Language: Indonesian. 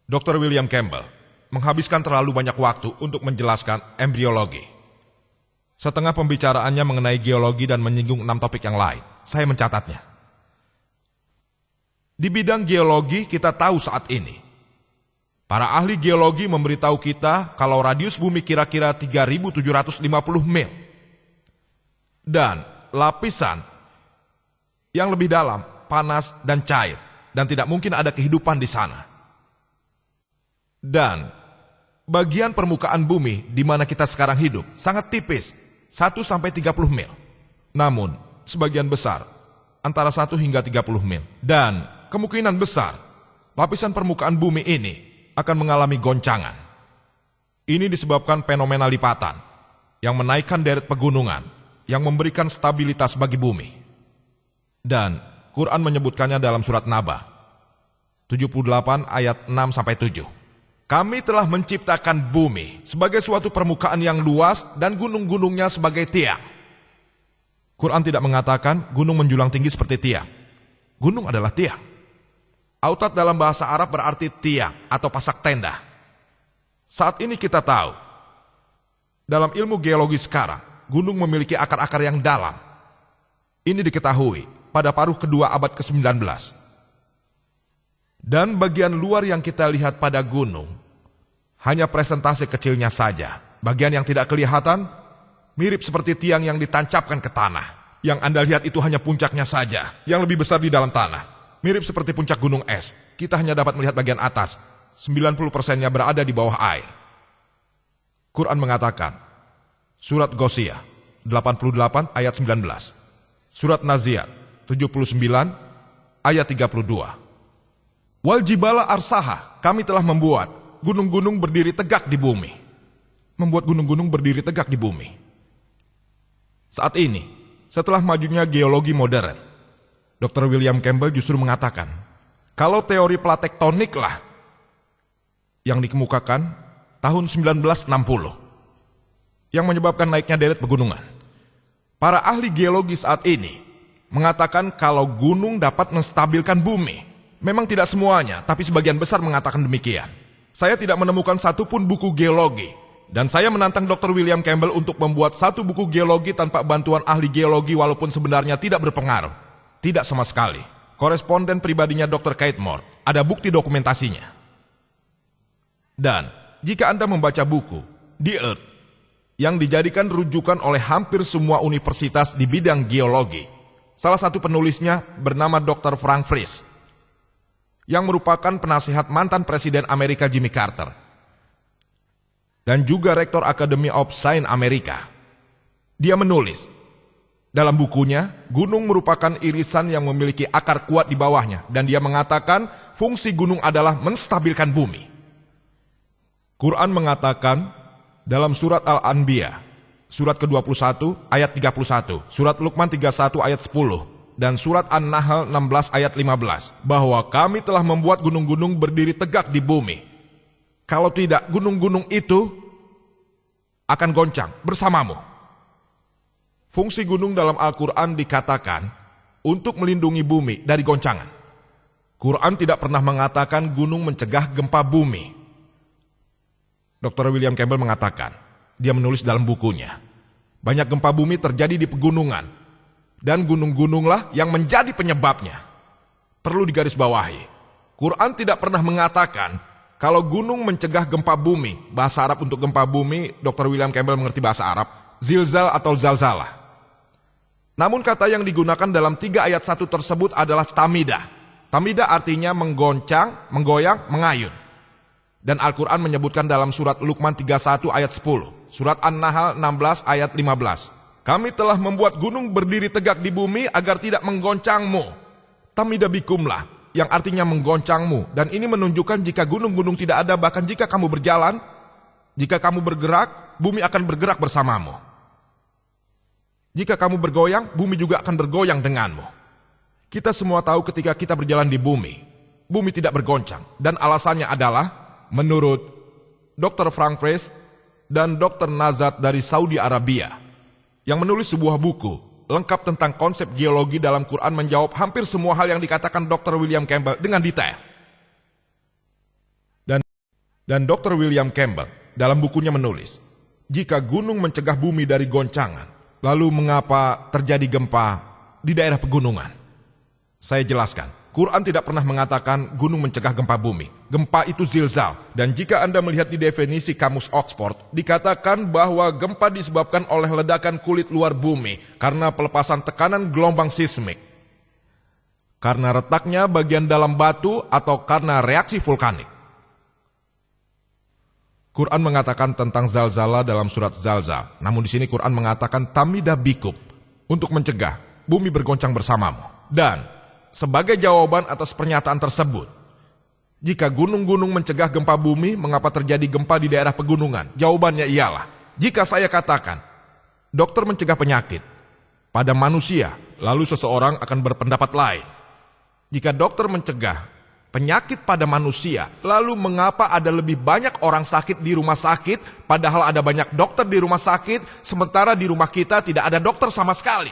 Dr. William Campbell menghabiskan terlalu banyak waktu untuk menjelaskan embriologi. Setengah pembicaraannya mengenai geologi dan menyinggung 6 topik yang lain. Saya mencatatnya. Di bidang geologi kita tahu saat ini, para ahli geologi memberitahu kita kalau radius bumi kira-kira 3.750 mil. Dan lapisan yang lebih dalam, panas dan cair, dan tidak mungkin ada kehidupan di sana. Dan bagian permukaan bumi di mana kita sekarang hidup sangat tipis, 1-30 mil. Namun, sebagian besar, antara 1 hingga 30 mil. Dan kemungkinan besar, lapisan permukaan bumi ini akan mengalami goncangan. Ini disebabkan fenomena lipatan yang menaikkan deret pegunungan yang memberikan stabilitas bagi bumi. Dan Quran menyebutkannya dalam surat Naba 78 ayat 6-7. Kami telah menciptakan bumi sebagai suatu permukaan yang luas dan gunung-gunungnya sebagai tiang. Quran tidak mengatakan gunung menjulang tinggi seperti tiang. Gunung adalah tiang. Autat dalam bahasa Arab berarti tiang atau pasak tenda. Saat ini kita tahu, dalam ilmu geologi sekarang, gunung memiliki akar-akar yang dalam. Ini diketahui pada paruh kedua abad ke-19. Dan bagian luar yang kita lihat pada gunung hanya presentasi kecilnya saja. Bagian yang tidak kelihatan mirip seperti tiang yang ditancapkan ke tanah. Yang Anda lihat itu hanya puncaknya saja, yang lebih besar di dalam tanah. Mirip seperti puncak gunung es. Kita hanya dapat melihat bagian atas, 90%-nya berada di bawah air. Quran mengatakan, surat Ghosiyah 88 ayat 19, surat Naziat 79 ayat 32. Wal jibala arsaha, kami telah membuat gunung-gunung berdiri tegak di bumi. Membuat gunung-gunung berdiri tegak di bumi. Saat ini, setelah majunya geologi modern, Dr. William Campbell justru mengatakan, kalau teori platektonik lah yang dikemukakan tahun 1960, yang menyebabkan naiknya deret pegunungan. Para ahli geologi saat ini mengatakan kalau gunung dapat menstabilkan bumi. Memang tidak semuanya, tapi sebagian besar mengatakan demikian. Saya tidak menemukan satupun buku geologi, dan saya menantang Dr. William Campbell untuk membuat satu buku geologi tanpa bantuan ahli geologi walaupun sebenarnya tidak berpengaruh. Tidak sama sekali. Koresponden pribadinya Dr. Kate Moore, ada bukti dokumentasinya. Dan jika Anda membaca buku The Earth, yang dijadikan rujukan oleh hampir semua universitas di bidang geologi, salah satu penulisnya bernama Dr. Frank Frisch, yang merupakan penasihat mantan Presiden Amerika Jimmy Carter, dan juga Rektor Academy of Science Amerika. Dia menulis, dalam bukunya, gunung merupakan irisan yang memiliki akar kuat di bawahnya, dan dia mengatakan fungsi gunung adalah menstabilkan bumi. Quran mengatakan dalam surat Al-Anbiya, surat ke-21 ayat 31, surat Luqman 31 ayat 10, dan surat An-Nahl 16 ayat 15, bahwa kami telah membuat gunung-gunung berdiri tegak di bumi. Kalau tidak, gunung-gunung itu akan goncang bersamamu. Fungsi gunung dalam Al-Quran dikatakan untuk melindungi bumi dari goncangan. Quran tidak pernah mengatakan gunung mencegah gempa bumi. Dr. William Campbell mengatakan, dia menulis dalam bukunya, banyak gempa bumi terjadi di pegunungan, dan gunung-gununglah yang menjadi penyebabnya. Perlu digarisbawahi, Quran tidak pernah mengatakan kalau gunung mencegah gempa bumi. Bahasa Arab untuk gempa bumi, Dr. William Campbell mengerti bahasa Arab, zilzal atau zalzalah. Namun kata yang digunakan dalam 3 ayat 1 tersebut adalah tamidah. Tamidah artinya menggoncang, menggoyang, mengayun. Dan Al-Quran menyebutkan dalam surat Luqman 31 ayat 10, surat An-Nahl 16 ayat 15, kami telah membuat gunung berdiri tegak di bumi agar tidak menggoncangmu. Tamidah bikumlah, yang artinya menggoncangmu. Dan ini menunjukkan jika gunung-gunung tidak ada, bahkan jika kamu berjalan, jika kamu bergerak, bumi akan bergerak bersamamu. Jika kamu bergoyang, bumi juga akan bergoyang denganmu. Kita semua tahu ketika kita berjalan di bumi, bumi tidak bergoncang. Dan alasannya adalah, menurut Dr. Frank Frisch dan Dr. Nazat dari Saudi Arabia, yang menulis sebuah buku lengkap tentang konsep geologi dalam Quran, menjawab hampir semua hal yang dikatakan Dr. William Campbell dengan detail. Dan Dr. William Campbell dalam bukunya menulis, jika gunung mencegah bumi dari goncangan, lalu mengapa terjadi gempa di daerah pegunungan? Saya jelaskan, Quran tidak pernah mengatakan gunung mencegah gempa bumi. Gempa itu zilzal. Dan jika Anda melihat di definisi kamus Oxford, dikatakan bahwa gempa disebabkan oleh ledakan kulit luar bumi karena pelepasan tekanan gelombang sismik, karena retaknya bagian dalam batu, atau karena reaksi vulkanik. Quran mengatakan tentang zalzala dalam surat Zalzal. Namun di sini Quran mengatakan tamida bikum, untuk mencegah bumi bergoncang bersamamu. Dan sebagai jawaban atas pernyataan tersebut, jika gunung-gunung mencegah gempa bumi, mengapa terjadi gempa di daerah pegunungan? Jawabannya ialah, jika saya katakan dokter mencegah penyakit pada manusia, lalu seseorang akan berpendapat lain. Jika dokter mencegah penyakit pada manusia, lalu mengapa ada lebih banyak orang sakit di rumah sakit, padahal ada banyak dokter di rumah sakit, sementara di rumah kita tidak ada dokter sama sekali?